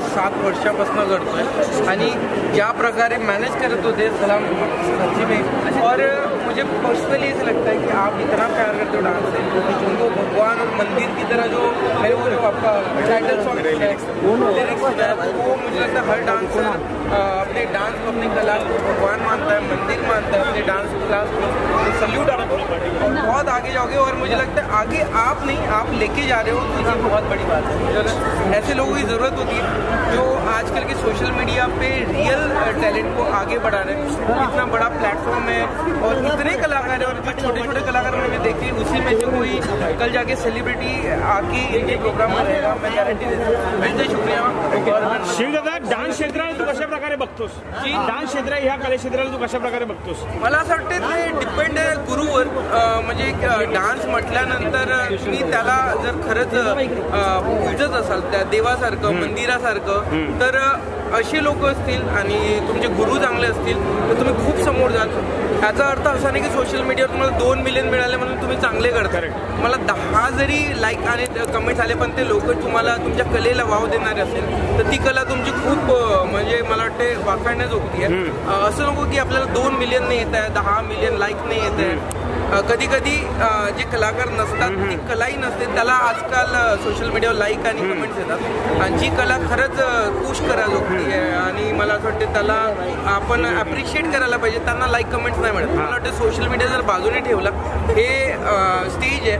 7 वर्षापासून करतोय आणि ज्या प्रकारे मैनेज करते होते सलाम सच्ची में। और मुझे पर्सनली ऐसा लगता है कि आप इतना प्यार करते हो डांस से, उनको भगवान और मंदिर की तरह जो मेरे वो जो आपका टाइटल सॉन्ग है वो मुझे लगता है हर डांसर अपने डांस को अपनी कला को भगवान मानता है, मंदिर मानता है, अपने डांस क्लास को सल्यूट आपको और बहुत आगे जाओगे। और मुझे लगता है आगे आप नहीं आप लेके जा रहे हो तो ये बहुत बड़ी बात है। मुझे ऐसे लोगों की ज़रूरत होती है जो आजकल के सोशल मीडिया पे रियल टैलेंट को आगे बढ़ा रहे हैं। इतना बड़ा प्लेटफॉर्म है और इतने कलाकार हैं और जो छोटे छोटे कलाकार मैंने देखे उसी में से कोई कल जाके सेलिब्रिटी आके इनके प्रोग्राम में रहेगा, मैं गॅरंटी देतो। म्हणजे शुक्रिया। शिवदादा, डान्स क्षेत्राला तू कशा प्रकारे बघतोस? डान्स क्षेत्र ह्या कले क्षेत्राला तू कशा प्रकारे बघतोस? मला असं वाटतं ते डिपेंड आहे गुरुवर। म्हणजे डान्स म्हटल्यानंतर तुम्ही त्याला जर खरंच पूजत असाल त्या देवासारखं मंदिरासारखं तर असे लोक असतील आणि तुमचे गुरु चांगले असतील तर तुम्ही खूप समोर जाल। याचा अर्थ असा नाही की सोशल मीडियावर तुम्हाला 2 मिलियन मिळाले म्हणून तुम्ही चांगले करता। तुम्हाला 10 जरी लाईक आणि कमेंट्स आले पण ते लोक तुम्हाला तुमच्या कलेला वाव देणारे असेल तर ती कला तुमची खूप म्हणजे मला वाटते वाखाणण्याजोगती आहे। असं नको की आपल्याला 2 मिलियन नाही येत आहे, 10 मिलियन लाईक नाही येत आहे। कधी कधी जे कलाकार नसतात ती कलाही नसते त्याला आजकाल सोशल मीडियावर लाईक आणि कमेंट्स येतात आणि जी कला खरंच पुश कराजोगती आहे आणि मला असं वाटतं त्याला आपण ॲप्रिशिएट करायला पाहिजे। त्यांना लाईक कमेंट्स नाही मिळत। मला वाटतं सोशल मीडिया जर बाजूने ठेवला हे स्टेज आहे,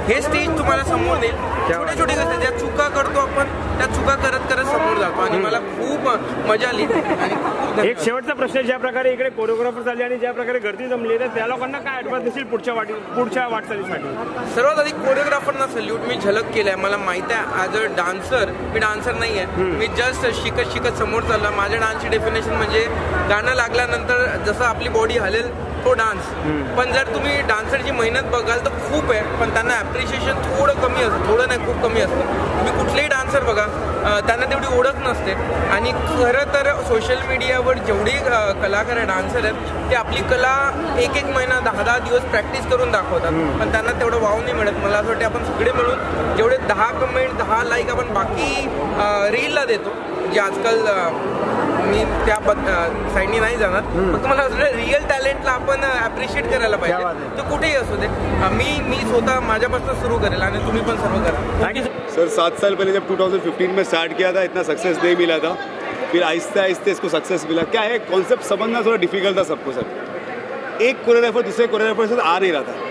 हे स्टेज तुम्हाला समोर देईल। छोटे छोटे कसं ज्या चुका करतो आपण त्या चुका करत करत समोर जातो आणि मला खूप मजा आली। आणि एक शेवटचा प्रश्न, ज्या प्रकारे इकडे कोरिओग्राफर झाले आणि ज्या प्रकारे गर्दी जमली तर त्या लोकांना काय ॲडव्हान्स देशील पुढच्या वाटचालीसाठी? सर्वात आधी कोरिओग्राफरना सल्यूट। मी झलक केलाय, मला माहिती आहे as a dancer me dancer नाही आहे, मी जस्ट शिकत शिकत समोर चालला। माझ्या डान्सची डेफिनेशन म्हणजे गाणं लागल्यानंतर जसं आपली बॉडी हलेल तो डान्स। पण जर तुम्ही डान्सरची मेहनत बघाल तर खूप आहे पण त्यांना ॲप्रिशिएशन थोडं कमी असतं, थोडं नाही खूप कमी असतं। तुम्ही कुठलेही डान्सर बघा त्यांना तेवढी ओळख नसते आणि खरं तर सोशल मीडियावर जेवढे कलाकार डान्सर आहेत ते आपली कला एक एक महिना 10-10 दिवस प्रॅक्टिस करून दाखवतात पण त्यांना तेवढं वाव नाही मिळत। मला असं वाटतं आपण सगळे मिळून जेवढे 10 कमेंट 10 लाईक आपण बाकी रीलला देतो जे आजकाल मी त्या साईडनी नाही जाणार, फक्त मला असं रिअल टॅलेंटला आपण ॲप्रिशिएट करायला पाहिजे तो कुठेही असू दे। मी स्वतः माझ्यापासून सुरू करेल आणि तुम्ही पण सर्व करा। Thank you sir. 7 साल पहले जब 2015 में स्टार्ट किया था इतना सक्सेस नहीं मिला था, फिर आहिस्ते आहिस्ते इसको सक्सेस मिला। क्या है कॉन्सेप्ट समझना थोड़ा डिफिकल्ट था सबको सर। एक कोरियोग्राफर दूसरे कोरियोग्राफर से आ नहीं रहा था।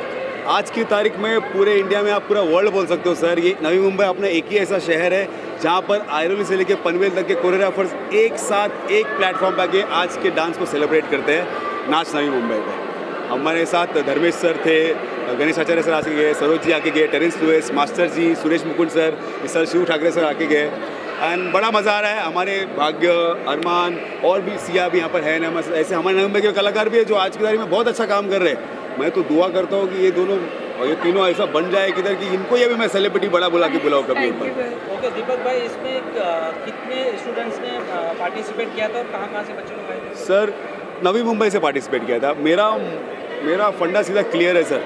आज की तारीख में पूरे इंडिया में आप पूरा वर्ल्ड बोल सकते हो सर। ये नवी मुंबई अपना एक ही ऐसा शहर है जहाँ पर आयरोली से लेकर पनवेल तक के कोरियोग्राफर्स एक साथ एक प्लेटफॉर्म पर आके आज के डांस को सेलिब्रेट करते हैं नाच नवी मुंबई में। हमारे साथ धर्मेश सर थे, गणेश आचार्य सर आके गए, सरोज जी आके गए, टेरेंस लुइस, मास्टर जी, सुरेश मुकुंद सर शिव ठाकरे सर आके गए एंड बड़ा मज़ा आ रहा है। हमारे भाग्य, अरमान और भी सिया भी यहाँ पर है ना, ऐसे हमारे नवी मुंबई के कलाकार भी है जो आज की तारीख में बहुत अच्छा काम कर रहे हैं। मैं तो दुआ करता हूँ कि ये दोनों और ये तीनों ऐसा बन जाए किधर कि इनको ये भी मैं सेलिब्रिटी बड़ा बुला के बुलाऊँ कभी ऊपर। ओके दीपक भाई, इसमें कितने स्टूडेंट्स ने पार्टिसिपेट किया था और कहाँ से बच्चे लोग आए थे? सर नवी मुंबई से पार्टिसिपेट किया था। मेरा फंडा सीधा क्लियर है सर।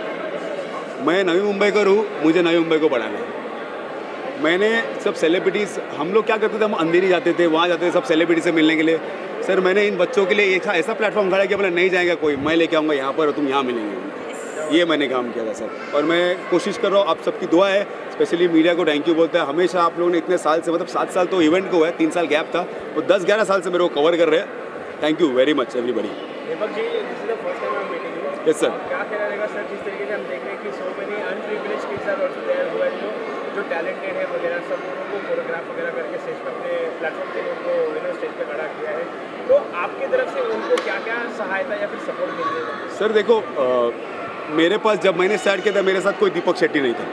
मैं नवी मुंबई का हूँ, मुझे नवी मुंबई को बढ़ाना है। मैंने सब सेलिब्रिटीज़, हम लोग क्या करते थे, हम अंधेरी जाते थे, वहाँ जाते थे सब सेलिब्रिटी से मिलने के लिए। सर मैंने इन बच्चों के लिए एक ऐसा प्लेटफॉर्म खड़ा कि अपना नहीं जाएगा कोई, मैं लेके आऊँगा यहाँ पर और तुम यहाँ मिलेंगे। ये मैंने काम किया था सर और मैं कोशिश कर रहा हूँ, आप सबकी दुआ है, स्पेशली मीडिया को थैंक यू बोलता है। हमेशा आप लोगों ने इतने साल से, मतलब 7 साल तो इवेंट को हुआ है, 3 साल गैप था, तो 10-11 साल से मेरे को कवर कर रहे हैं। Thank you very much everybody. Deepak ji, this is the first time I am meeting you. Yes sir. क्या कहना रहेगा सर, जिस तरीके से हम देख रहे हैं कि so many unprivileged kids are also there who are जो टैलेंटेड है वगैरह, सब लोगों को कोरियोग्राफ वगैरह करके स्टेज पर अपने प्लेटफॉर्म पे उनको स्टेज पे खड़ा किया है, तो आपकी तरफ से उनको क्या क्या सहायता या फिर सपोर्ट मिल रही है? सर देखो, मेरे पास जब मैंने स्टार्ट किया था मेरे साथ कोई दीपक शेट्टी नहीं था,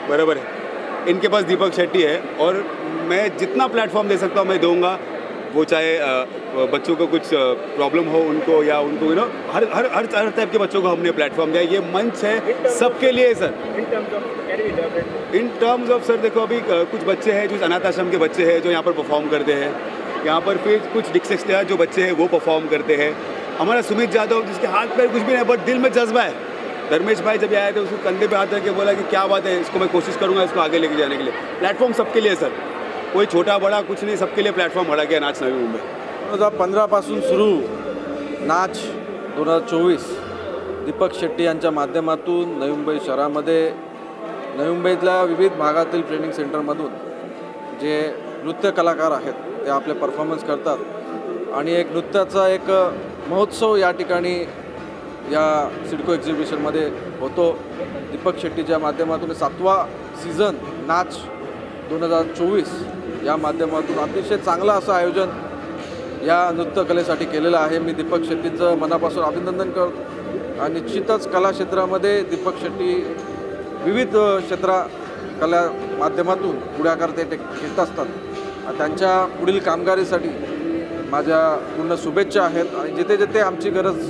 बराबर है। इनके पास दीपक शेट्टी है और मैं जितना प्लेटफॉर्म दे सकता हूँ मैं दूंगा। वो चाहे बच्चों को कुछ प्रॉब्लम हो उनको, या उनको यू नो हर टाइप के बच्चों को हमने प्लेटफॉर्म दिया। ये मंच है सबके लिए sir. In terms of sir देखो, अभी कुछ बच्चे हैं जो अनाथ आश्रम के बच्चे हैं जो यहाँ पर परफॉर्म करते हैं, यहाँ पर फिर कुछ डिसलेक्सिया जो बच्चे हैं वो परफॉर्म करते हैं। हमारा सुमित जाधव जिसके हाथ पैर कुछ भी नहीं बट दिल में जज्बा है, धर्मेश भाई जब आए थे उसको कंधे पे हाथ रख के बोला कि क्या बात है, इसको मैं कोशिश करूँगा इसको आगे लेके जाने के लिए। प्लेटफॉर्म सबके लिए सर, कोई छोटा बड़ा कुछ नहीं, सबके लिए प्लॅटफॉर्म भरा गया नाच नवी मुंबई. 2015 पासून सुरू नाच 2024 दीपक शेट्टी यांच्या माध्यमातून नवी मुंबई शहरामध्ये नवी मुंबईतल्या विविध भागातील ट्रेनिंग सेंटरमधून जे नृत्य कलाकार आहेत ते आपले परफॉर्मन्स करतात आणि एक नृत्याचा एक महोत्सव या ठिकाणी या सिडको एक्झिबिशनमध्ये होतो. दीपक शेट्टीच्या माध्यमातून 7वा सीझन नाच 2024 या माध्यमातून अतिशय चांगलं असं आयोजन या नृत्यकलेसाठी केलेलं आहे. मी दीपक शेट्टीचं मनापासून अभिनंदन करतो आणि निश्चितच कला क्षेत्रामध्ये दीपक शेट्टी विविध कला माध्यमातून पुढाकार ते घेत असतात. त्यांच्या पुढील कामगिरीसाठी माझ्या पूर्ण शुभेच्छा आहेत आणि जिथे जिथे आमची गरज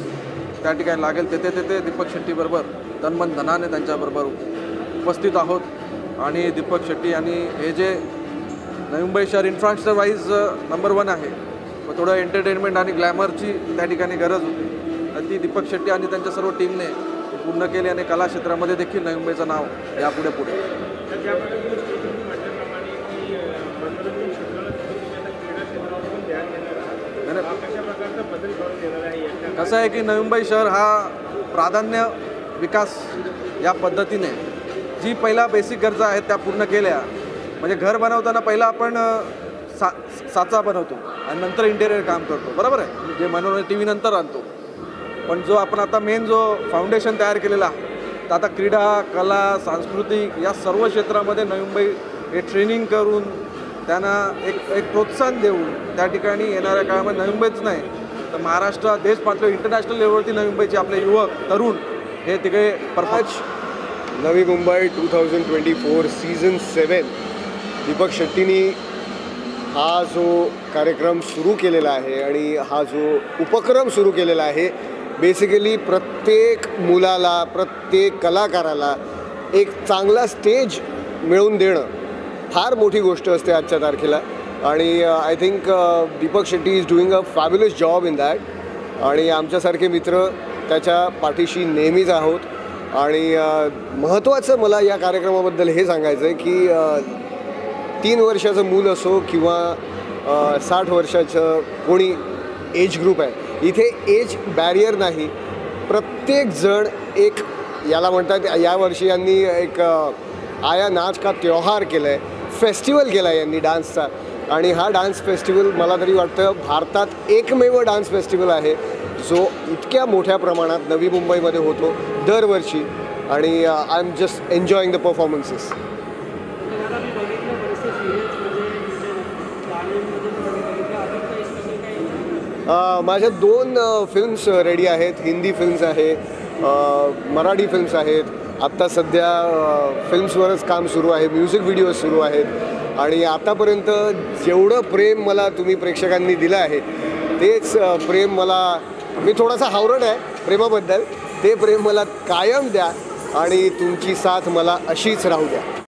त्या ठिकाणी लागेल तिथे तिथे दीपक शेट्टीबरोबर तनमन धनाने त्यांच्याबरोबर उपस्थित आहोत. आणि दीपक शेट्टी यांनी हे जे नवी मुंबई शहर इन्फ्रास्ट्रक्चर वाईज नंबर 1 आहे, व थोडं एंटरटेनमेंट आणि ग्लॅमरची त्या ठिकाणी गरज होती, तर ती दीपक शेट्टी आणि त्यांच्या सर्व टीमने पूर्ण केली आणि कला क्षेत्रामध्ये देखील नवी मुंबईचं नाव यापुढे पुढे. कसं आहे की नवी मुंबई शहर हा प्राधान्य विकास या पद्धतीने जी पहिला बेसिक गरजा आहेत त्या पूर्ण केल्या. म्हणजे घर बनवताना पहिला आपण साचा बनवतो आणि नंतर इंटेरियर काम करतो, बरोबर आहे, जे मनोरंजन टी व्ही नंतर आणतो. पण जो आपण आता मेन जो फाउंडेशन तयार केलेला आहे, तर आता क्रीडा, कला, सांस्कृतिक या सर्व क्षेत्रामध्ये नवी मुंबई हे ट्रेनिंग करून त्यांना एक प्रोत्साहन देऊन त्या ठिकाणी येणाऱ्या काळामध्ये नवी मुंबईच नाही तर महाराष्ट्र, देश पातळीवर, इंटरनॅशनल लेवलवरती नवी मुंबईचे आपले युवक तरुण हे तिकडे परफॉर्म. नवी मुंबई 2024 सीझन 7 दीपक शेट्टीनी हा जो कार्यक्रम सुरू केलेला आहे आणि हा जो उपक्रम सुरू केलेला आहे, बेसिकली प्रत्येक मुलाला, प्रत्येक कलाकाराला एक चांगला स्टेज मिळवून देणं फार मोठी गोष्ट असते आजच्या तारखेला. आणि I think Deepak Shetty is doing a fabulous job in that. आणि आमच्यासारखे मित्र त्याच्या पाठीशी नेहमीच आहोत. आणि महत्त्वाचं मला या कार्यक्रमाबद्दल हे सांगायचं आहे की 3 वर्षाचं मूल असो किंवा 60 वर्षाचं कोणी एज ग्रुप आहे, इथे एज बॅरियर नाही. प्रत्येकजण एक याला म्हणतात, यावर्षी यांनी एक आया नाच का त्योहार केला आहे, फेस्टिवल केला आहे यांनी डान्सचा. आणि हा डान्स फेस्टिवल मला तरी वाटतं भारतात एकमेव डान्स फेस्टिवल आहे जो इतक्या मोठ्या प्रमाणात नवी मुंबईमध्ये होतो दरवर्षी. आणि I am just enjoying the performances. माझ्या 2 फिल्म्स रेडी आहेत. हिंदी फिल्म्स आहे, मराठी फिल्म्स आहेत. आत्ता सध्या फिल्म्सवरच काम सुरू आहे, म्युझिक व्हिडिओज सुरू आहेत. आणि आतापर्यंत जेवढं प्रेम मला तुम्ही प्रेक्षकांनी दिलं आहे तेच प्रेम मला, मी थोडासा हावरट आहे प्रेमाबद्दल, ते प्रेम मला कायम द्या आणि तुमची साथ मला अशीच राहू द्या.